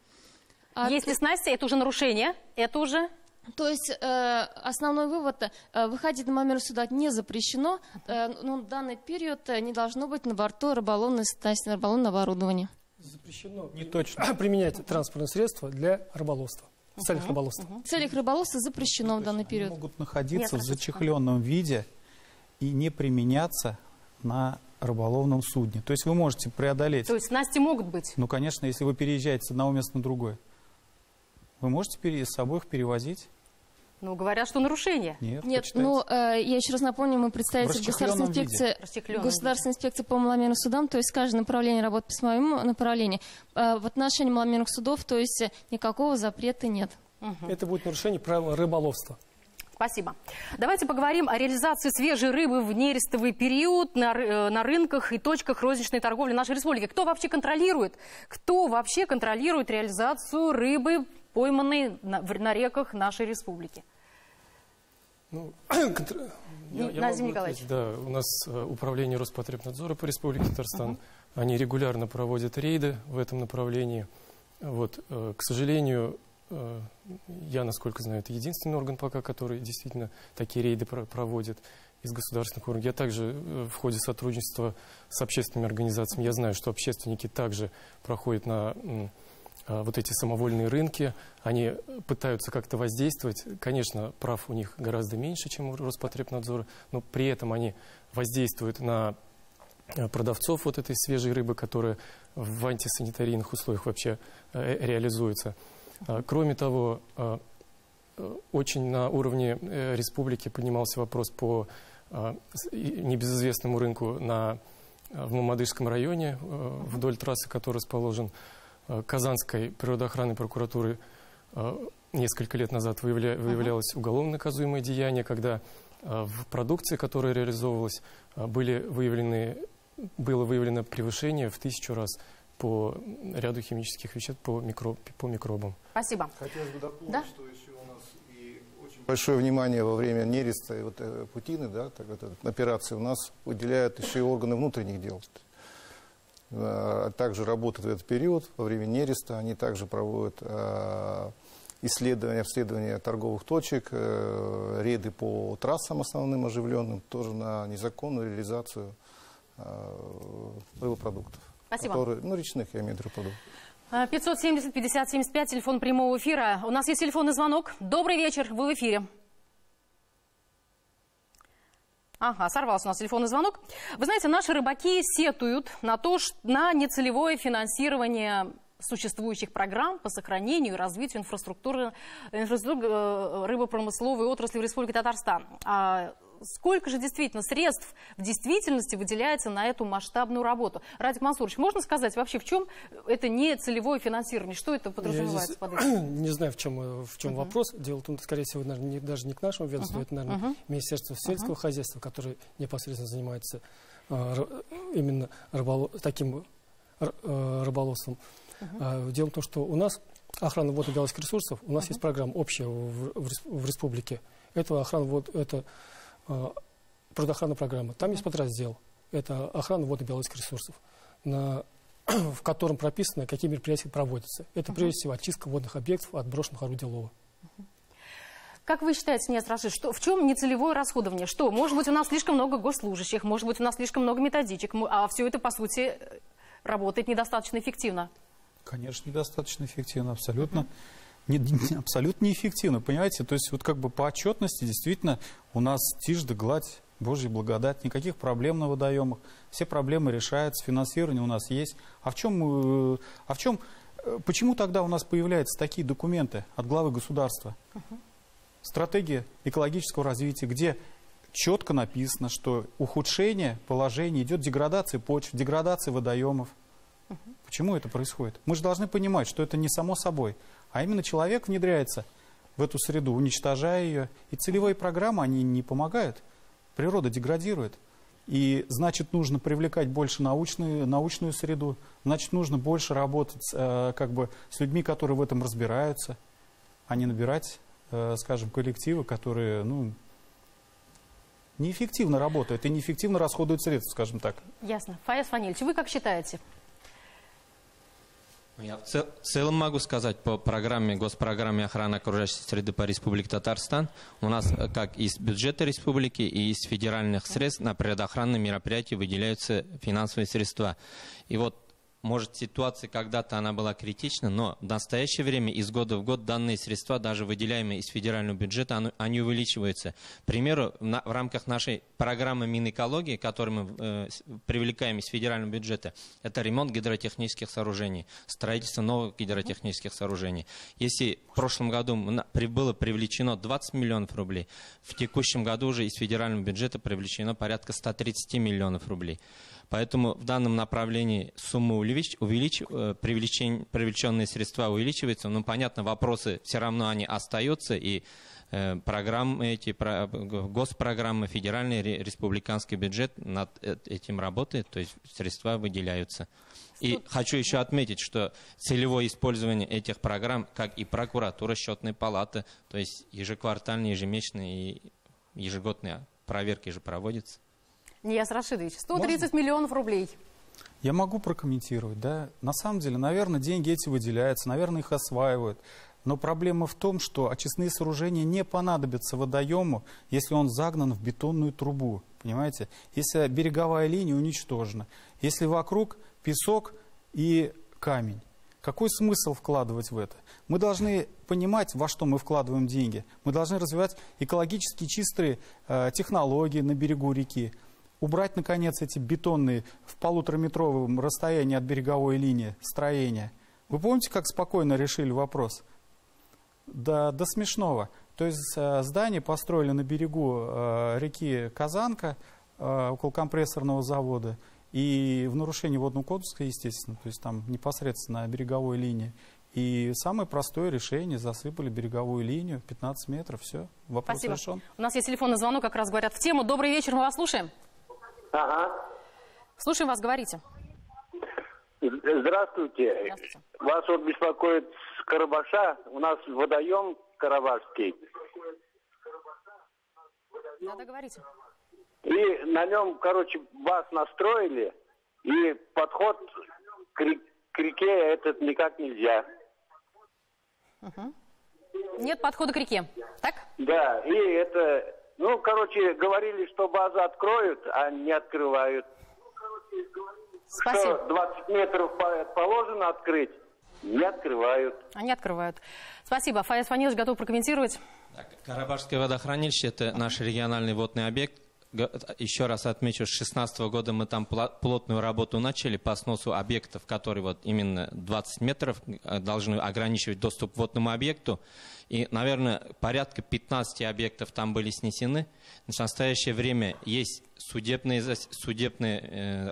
Если снасти, это уже нарушение, это уже... То есть основной вывод, выходить на мамер суда не запрещено, но в данный период не должно быть на борту рыболовной снасти, рыболовного оборудования. Запрещено не точно применять транспортные средства для рыболовства. В целях рыболовства. В целях рыболовства запрещено в данный период. Они могут находиться в зачехленном виде и не применяться на рыболовном судне. То есть вы можете преодолеть... То есть снасти могут быть? Ну, конечно, если вы переезжаете с одного места на другое. Вы можете с собой их перевозить? Ну, говорят, что нарушение. Нет, ну, я еще раз напомню, мы представитель Государственной инспекции по маломерным судам, то есть каждое направление работает по своему направлению. В отношении маломерных судов, то есть никакого запрета нет. Это будет нарушение правил рыболовства. Спасибо. Давайте поговорим о реализации свежей рыбы в нерестовый период на рынках и точках розничной торговли нашей республики. Кто вообще контролирует реализацию рыбы, пойманной на реках нашей республики? Ну, Назим Николаевич. Да, у нас управление Роспотребнадзора по Республике Татарстан. Они регулярно проводят рейды в этом направлении. Вот, к сожалению, я, насколько знаю, это единственный орган пока, который действительно такие рейды проводит из государственных органов. Я также в ходе сотрудничества с общественными организациями, я знаю, что общественники также проходят на вот эти самовольные рынки, они пытаются как-то воздействовать. Конечно, прав у них гораздо меньше, чем у Роспотребнадзора, но при этом они воздействуют на продавцов вот этой свежей рыбы, которая в антисанитарийных условиях вообще реализуется. Кроме того, очень на уровне республики поднимался вопрос по небезызвестному рынку в Мамадышском районе, вдоль трассы, который расположен. Казанской природоохранной прокуратуры несколько лет назад выявлялось уголовно наказуемое деяние, когда в продукции, которая реализовывалась, было выявлено превышение в 1000 раз по ряду химических веществ, по микробам. Спасибо. Хотелось бы дополнить, что еще у нас и очень большое внимание во время нереста и путины, операции у нас уделяют еще и органы внутренних дел. Также работают в этот период, во время нереста. Они также проводят обследования торговых точек, рейды по трассам основным оживленным, тоже на незаконную реализацию рыбопродуктов. Спасибо. Речных, я имею в виду, рыбопродуктов. 570-50-75, телефон прямого эфира. У нас есть телефонный звонок. Добрый вечер, вы в эфире. Ага, сорвался у нас телефонный звонок. Вы знаете, наши рыбаки сетуют на нецелевое финансирование существующих программ по сохранению и развитию инфраструктуры рыбопромысловой отрасли в Республике Татарстан. Сколько же действительно средств в действительности выделяется на эту масштабную работу? Радик Мансурович, можно сказать вообще, в чем это не целевое финансирование? Что это подразумевается под этим? Не знаю, в чем вопрос. Дело в том, скорее всего, наверное, даже не к нашему ведомству, это, наверное, Министерство сельского хозяйства, которое непосредственно занимается именно таким рыболовством. Дело в том, что у нас охрана водно-биологических ресурсов, у нас есть программа общая в республике. Это природоохранная программа. Там есть подраздел. Это охрана водно-биологических ресурсов, в котором прописано, какие мероприятия проводятся. Это, прежде всего, очистка водных объектов от брошенных орудий лова. Как вы считаете, Нияз Рашид, в чем нецелевое расходование? Что, может быть, у нас слишком много госслужащих, может быть, у нас слишком много методичек, а все это, по сути, работает недостаточно эффективно? Конечно, недостаточно эффективно, абсолютно. Абсолютно неэффективно, понимаете? То есть вот как бы по отчетности действительно у нас тишь да гладь, Божья благодать, никаких проблем на водоемах, все проблемы решаются, финансирование у нас есть. Почему тогда у нас появляются такие документы от главы государства? Стратегия экологического развития, где четко написано, что ухудшение положения, идет деградация почв, деградация водоемов. Почему это происходит? Мы же должны понимать, что это не само собой, а именно человек внедряется в эту среду, уничтожая ее. И целевые программы, они не помогают. Природа деградирует. И значит, нужно привлекать больше научную среду, значит, нужно больше работать с людьми, которые в этом разбираются, а не набирать, скажем, коллективы, которые неэффективно работают и неэффективно расходуют средства, скажем так. Ясно. Фаяз Фанильевич, вы как считаете? Я в целом могу сказать по госпрограмме охраны окружающей среды по Республике Татарстан. У нас как из бюджета республики и из федеральных средств на природоохранные мероприятия выделяются финансовые средства. И вот может, ситуация когда-то она была критична, но в настоящее время из года в год данные средства, даже выделяемые из федерального бюджета, они увеличиваются. К примеру, в рамках нашей программы Минэкологии, которую мы привлекаем из федерального бюджета, это ремонт гидротехнических сооружений, строительство новых гидротехнических сооружений. Если в прошлом году было привлечено 20 миллионов рублей, в текущем году уже из федерального бюджета привлечено порядка 130 миллионов рублей. Поэтому в данном направлении суммы привлеченные средства увеличиваются, но, понятно, вопросы все равно они остаются, и программы госпрограммы, федеральный, республиканский бюджет над этим работает, то есть средства выделяются. И хочу еще отметить, что целевое использование этих программ, как и прокуратура, счетная палата, то есть ежеквартальные, ежемесячные и ежегодные проверки же проводятся. Нияз Рашидович, 130 миллионов рублей. Я могу прокомментировать, да. На самом деле, наверное, деньги эти выделяются, наверное, их осваивают. Но проблема в том, что очистные сооружения не понадобятся водоему, если он загнан в бетонную трубу. Понимаете? Если береговая линия уничтожена. Если вокруг песок и камень. Какой смысл вкладывать в это? Мы должны понимать, во что мы вкладываем деньги. Мы должны развивать экологически чистые технологии на берегу реки. Убрать, наконец, эти бетонные в 1,5-метровом расстоянии от береговой линии строения. Вы помните, как спокойно решили вопрос? До смешного. То есть здание построили на берегу реки Казанка, около компрессорного завода, и в нарушении водного кодекса, естественно, то есть там непосредственно на береговой линии. И самое простое решение: засыпали береговую линию, 15 метров, все, вопрос Спасибо. решен. У нас есть телефонный звонок, как раз говорят в тему. Добрый вечер, мы вас слушаем. Ага. Слушаем вас, говорите. Здравствуйте. Здравствуйте. Вас вот беспокоит с Карабаша. У нас водоем Карабашский. Да, договорите. И на нем, короче, вас настроили, и подход к реке этот никак нельзя. Угу. Нет подхода к реке, так? Да, и это... Ну, короче, говорили, что базу откроют, а не открывают. Спасибо. Что 20 метров положено открыть, не открывают. Они открывают. Спасибо. Фаяз Фанилович готов прокомментировать. Карабашское водохранилище – это наш региональный водный объект. Еще раз отмечу, с 2016 года мы там плотную работу начали по сносу объектов, которые вот именно 20 метров должны ограничивать доступ к водному объекту. И, наверное, порядка 15 объектов там были снесены. В настоящее время есть судебные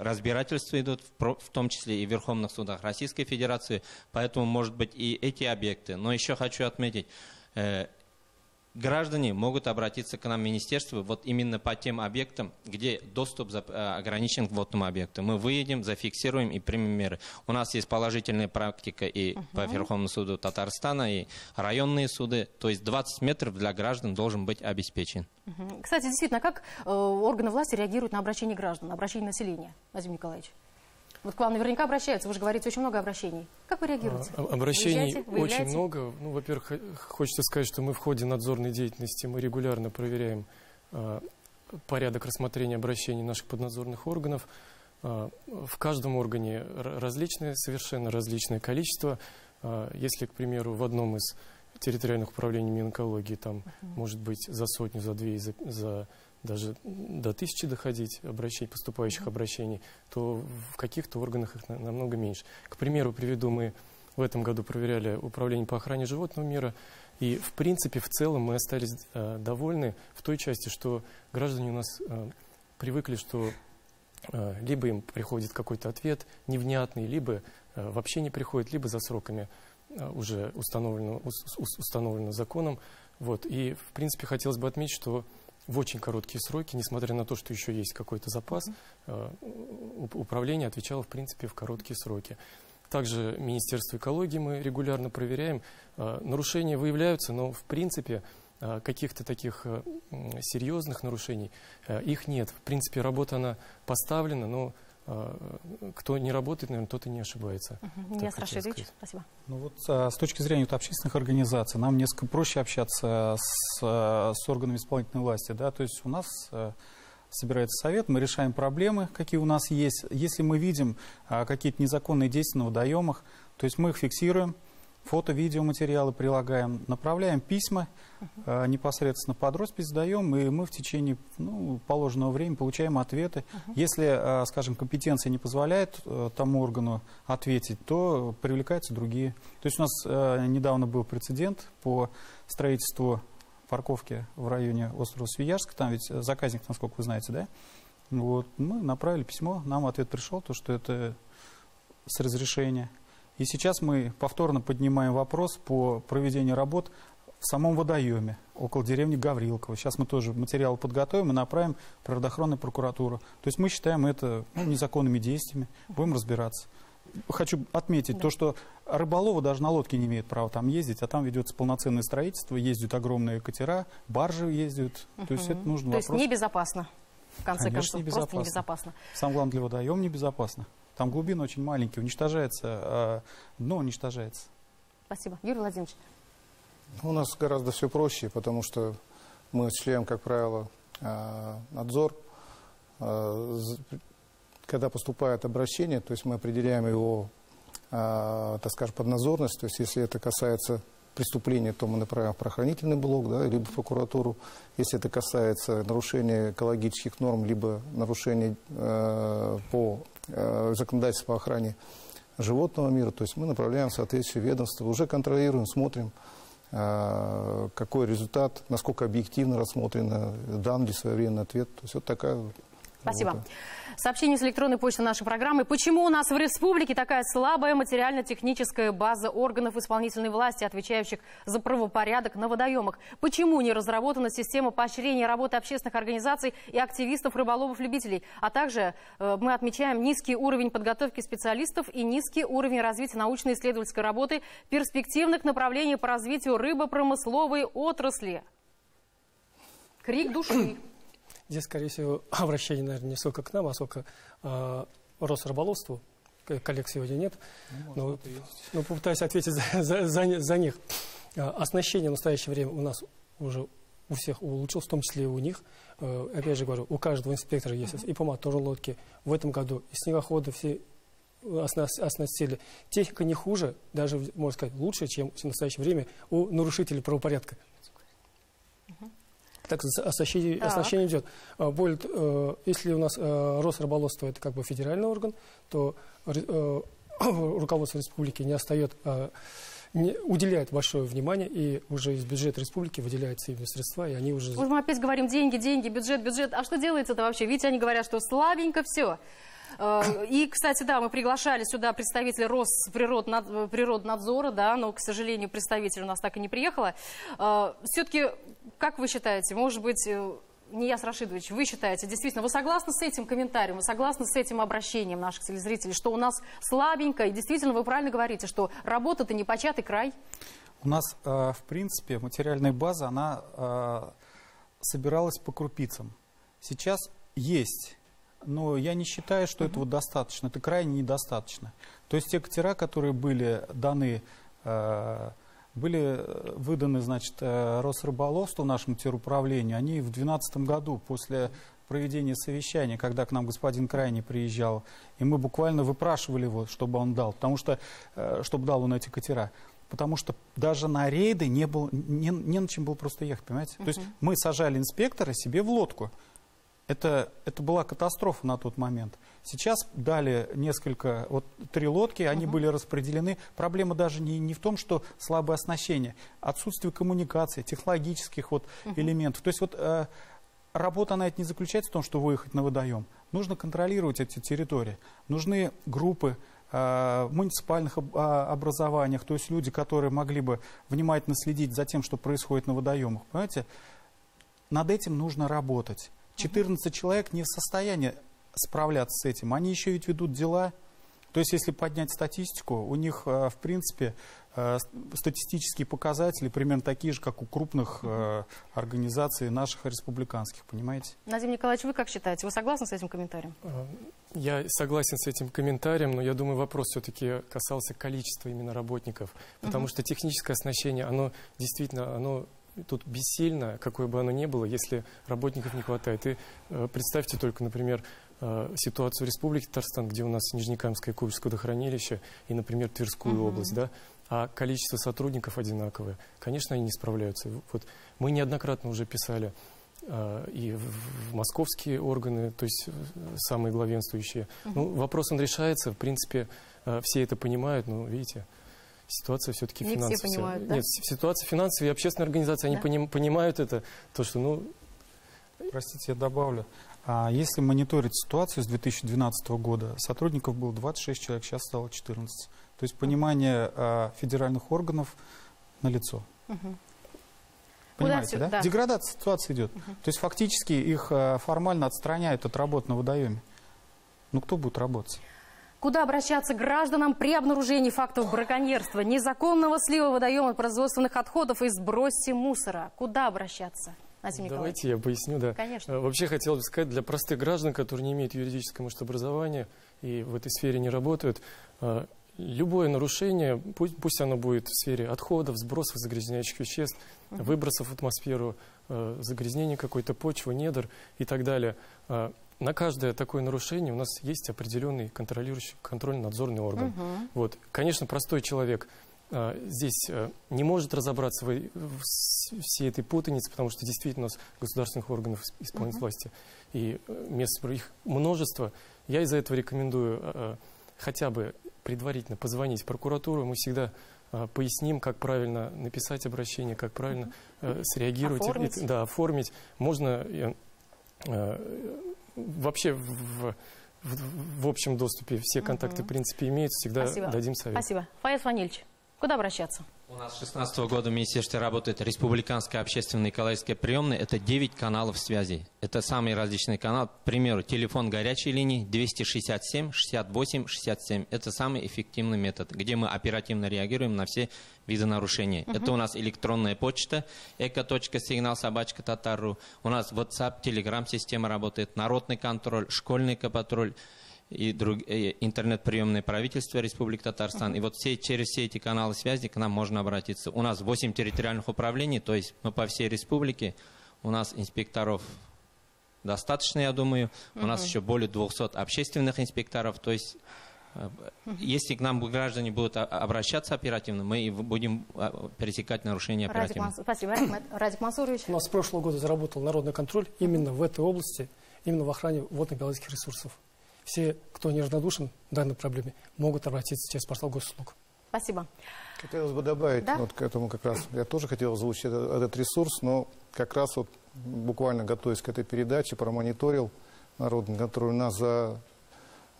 разбирательства идут, в том числе и в Верховных судах Российской Федерации. Поэтому, может быть, и эти объекты. Но еще хочу отметить, граждане могут обратиться к нам в министерство вот именно по тем объектам, где доступ ограничен к водному объекту. Мы выедем, зафиксируем и примем меры. У нас есть положительная практика и по Верховному суду Татарстана, и районные суды. То есть 20 метров для граждан должен быть обеспечен. Кстати, действительно, как органы власти реагируют на обращение граждан, на обращение населения, Владимир Николаевич? Вот к вам наверняка обращаются, вы же говорите, очень много обращений. Как вы реагируете? Обращений очень много. Ну, во-первых, хочется сказать, что мы в ходе надзорной деятельности мы регулярно проверяем порядок рассмотрения обращений наших поднадзорных органов. В каждом органе совершенно различное количество. Если, к примеру, в одном из территориальных управлений Минэкологии там может быть за сотню, за две, даже до 1000 доходить поступающих обращений, то в каких-то органах их намного меньше. К примеру, приведу, мы в этом году проверяли управление по охране животного мира, и в принципе, в целом мы остались довольны в той части, что граждане у нас привыкли, что либо им приходит какой-то ответ невнятный, либо вообще не приходит, либо за сроками уже установлено законом. Вот. И в принципе хотелось бы отметить, что в очень короткие сроки, несмотря на то, что еще есть какой-то запас, управление отвечало, в принципе, в короткие сроки. Также Министерство экологии мы регулярно проверяем. Нарушения выявляются, но, в принципе, каких-то таких серьезных нарушений их нет. В принципе, работа, она поставлена, но кто не работает, наверное, тот и не ошибается. Нияз Рашидович, спасибо. Ну вот, с точки зрения общественных организаций, нам несколько проще общаться с органами исполнительной власти. Да? То есть у нас собирается совет, мы решаем проблемы, какие у нас есть. Если мы видим какие-то незаконные действия на водоемах, то есть мы их фиксируем, фото, видеоматериалы прилагаем, направляем письма непосредственно под роспись, сдаем, и мы в течение положенного времени получаем ответы. Если, скажем, компетенция не позволяет тому органу ответить, то привлекаются другие. То есть у нас недавно был прецедент по строительству парковки в районе острова Свияжска, там ведь заказник, насколько вы знаете, да? Вот, мы направили письмо, нам ответ пришел, то, что это с разрешения. И сейчас мы повторно поднимаем вопрос по проведению работ в самом водоеме, около деревни Гаврилково. Сейчас мы тоже материал подготовим и направим в природоохранную прокуратуру. То есть мы считаем это незаконными действиями, будем разбираться. Хочу отметить то, что рыболовы даже на лодке не имеют права там ездить, а там ведется полноценное строительство, ездят огромные катера, баржи ездят. То есть это нужно вопрос. То есть небезопасно, в конце Конечно, концов, просто небезопасно. Самое главное, для водоема небезопасно. Там глубина очень маленькая, уничтожается, дно уничтожается. Спасибо. Юрий Владимирович. У нас гораздо все проще, потому что мы осуществляем, как правило, надзор. Когда поступает обращение, то есть мы определяем его, так скажем, поднадзорность. То есть если это касается преступления, то мы направим в правоохранительный блок, да, либо в прокуратуру. Если это касается нарушения экологических норм, либо нарушения по законодательству по охране животного мира, то есть мы направляем в соответствие ведомства, уже контролируем, смотрим, какой результат, насколько объективно рассмотрено, дан ли своевременный ответ. То есть вот такая. Спасибо. Вот. Сообщение с электронной почты нашей программы. Почему у нас в республике такая слабая материально-техническая база органов исполнительной власти, отвечающих за правопорядок на водоемах? Почему не разработана система поощрения работы общественных организаций и активистов, рыболовов-любителей? А также мы отмечаем низкий уровень подготовки специалистов и низкий уровень развития научно-исследовательской работы перспективных направлений по развитию рыбопромысловой отрасли. Крик души. Здесь, скорее всего, обращение, наверное, не столько к нам, а сколько Росрыболовству. Коллег сегодня нет. Но попытаюсь ответить за них. Оснащение в настоящее время у нас уже у всех улучшилось, в том числе и у них. Опять же говорю, у каждого инспектора есть и по моторной лодке. В этом году и снегоходы все оснастили. Техника не хуже, даже, можно сказать, лучше, чем в настоящее время у нарушителей правопорядка. Так оснащение идет. Если у нас Росрыболовство это как бы федеральный орган, то руководство республики уделяет большое внимание, и уже из бюджета республики выделяются именно средства, и они уже... Мы опять говорим деньги, бюджет. А что делается-то вообще? Видите, они говорят, что слабенько все. И, кстати, да, мы приглашали сюда представителя Росприроднадзора, да, но, к сожалению, представитель у нас так и не приехала. Все-таки, как вы считаете, может быть, Нияз Рашидович, вы считаете, действительно, вы согласны с этим комментарием, вы согласны с этим обращением наших телезрителей, что у нас слабенько, и действительно, вы правильно говорите, что работа-то не початый край? У нас, в принципе, материальная база, она собиралась по крупицам. Сейчас есть. Но я не считаю, что этого достаточно. Это крайне недостаточно. То есть те катера, которые были даны, были выданы, значит, Росрыболовству, нашему теруправлению, они в 2012 году, после проведения совещания, когда к нам господин Крайний приезжал, и мы буквально выпрашивали его, чтобы он дал, потому что, чтобы дал он эти катера. Потому что даже на рейды не на чем было просто ехать, понимаете? То есть мы сажали инспектора себе в лодку. Это была катастрофа на тот момент. Сейчас дали несколько, 3 лодки, они были распределены. Проблема даже не в том, что слабое оснащение, отсутствие коммуникации, технологических элементов. То есть работа на это не заключается в том, что выехать на водоем. Нужно контролировать эти территории. Нужны группы в муниципальных образованиях, то есть люди, которые могли бы внимательно следить за тем, что происходит на водоемах. Понимаете? Над этим нужно работать. 14 человек не в состоянии справляться с этим. Они еще ведь ведут дела. То есть, если поднять статистику, у них, в принципе, статистические показатели примерно такие же, как у крупных организаций наших республиканских, понимаете? Назим Николаевич, вы как считаете? Вы согласны с этим комментарием? Я согласен с этим комментарием, но я думаю, вопрос все-таки касался количества именно работников. Потому что техническое оснащение, оно действительно тут бессильно, какое бы оно ни было, если работников не хватает. И представьте только, например, ситуацию в Республике Татарстан, где у нас Нижнекамское Кубельское водохранилище и, например, Тверскую область, да, а количество сотрудников одинаковое. Конечно, они не справляются. Вот мы неоднократно уже писали и в московские органы, то есть самые главенствующие. Ну, вопрос он решается, в принципе, все это понимают, но, видите, ситуация все-таки финансовая. Не все понимают, да? Нет, ситуация финансовая и общественные организации, они понимают это, то, что, ну... Простите, я добавлю. Если мониторить ситуацию с 2012 года, сотрудников было 26 человек, сейчас стало 14. То есть понимание федеральных органов налицо. Понимаете, да? Да. Деградация ситуации идет. То есть фактически их формально отстраняют от работы на водоеме. Ну кто будет работать? Куда обращаться гражданам при обнаружении фактов браконьерства, незаконного слива водоема производственных отходов и сбросе мусора? Куда обращаться? Давайте я поясню, да. Конечно. Вообще хотелось бы сказать, для простых граждан, которые не имеют юридического, может, образования и в этой сфере не работают, любое нарушение, пусть оно будет в сфере отходов, сбросов загрязняющих веществ, выбросов в атмосферу, загрязнения какой-то почвы, недр и так далее. На каждое такое нарушение у нас есть определенный контролирующий, контрольно-надзорный орган. Вот. Конечно, простой человек здесь не может разобраться в всей этой путанице, потому что действительно у нас государственных органов исполнительной власти и мест их множество. Я из-за этого рекомендую хотя бы предварительно позвонить в прокуратуру. Мы всегда поясним, как правильно написать обращение, как правильно среагировать. Оформить. Да, оформить. Можно вообще в общем доступе все контакты, в принципе, имеются. Всегда дадим совет. Спасибо. Фаяз Ванильевич, куда обращаться? У нас с 2016 года в Министерстве работает республиканская общественная экологическая приемная. Это 9 каналов связи. Это самые различные каналы. К примеру, телефон горячей линии 267 68 67. Это самый эффективный метод, где мы оперативно реагируем на все виды нарушений. Это у нас электронная почта eco.signal@tatar.ru. У нас WhatsApp, Telegram система работает, народный контроль, школьный патруль и интернет-приемное правительство Республики Татарстан. И вот через все эти каналы связи к нам можно обратиться. У нас 8 территориальных управлений, то есть мы по всей республике. У нас инспекторов достаточно, я думаю. У нас еще более 200 общественных инспекторов. То есть если к нам граждане будут обращаться оперативно, мы будем пересекать нарушения оперативно. Спасибо. Радик Мансурович. У нас с прошлого года заработал народный контроль именно в этой области, именно в охране водно-биологических ресурсов. Все, кто неравнодушен к данной проблеме, могут обратиться через портал госуслуг. Спасибо. Хотелось бы добавить, вот к этому как раз, я тоже хотел озвучить этот ресурс, но как раз вот буквально готовясь к этой передаче, промониторил народный контроль. У нас за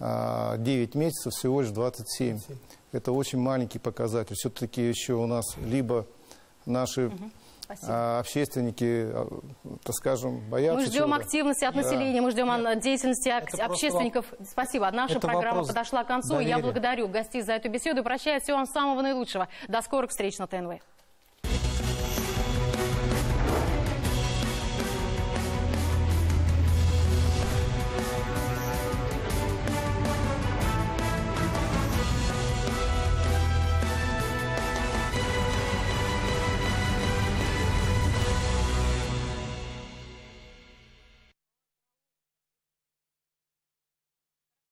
9 месяцев всего лишь 27. Это очень маленький показатель. Все-таки еще у нас либо наши общественники, так скажем, боятся. Мы ждем активности от населения, мы ждем деятельности общественников. Спасибо. Наша программа подошла к концу. Я благодарю гостей за эту беседу и прощаюсь. Всего вам самого наилучшего. До скорых встреч на ТНВ.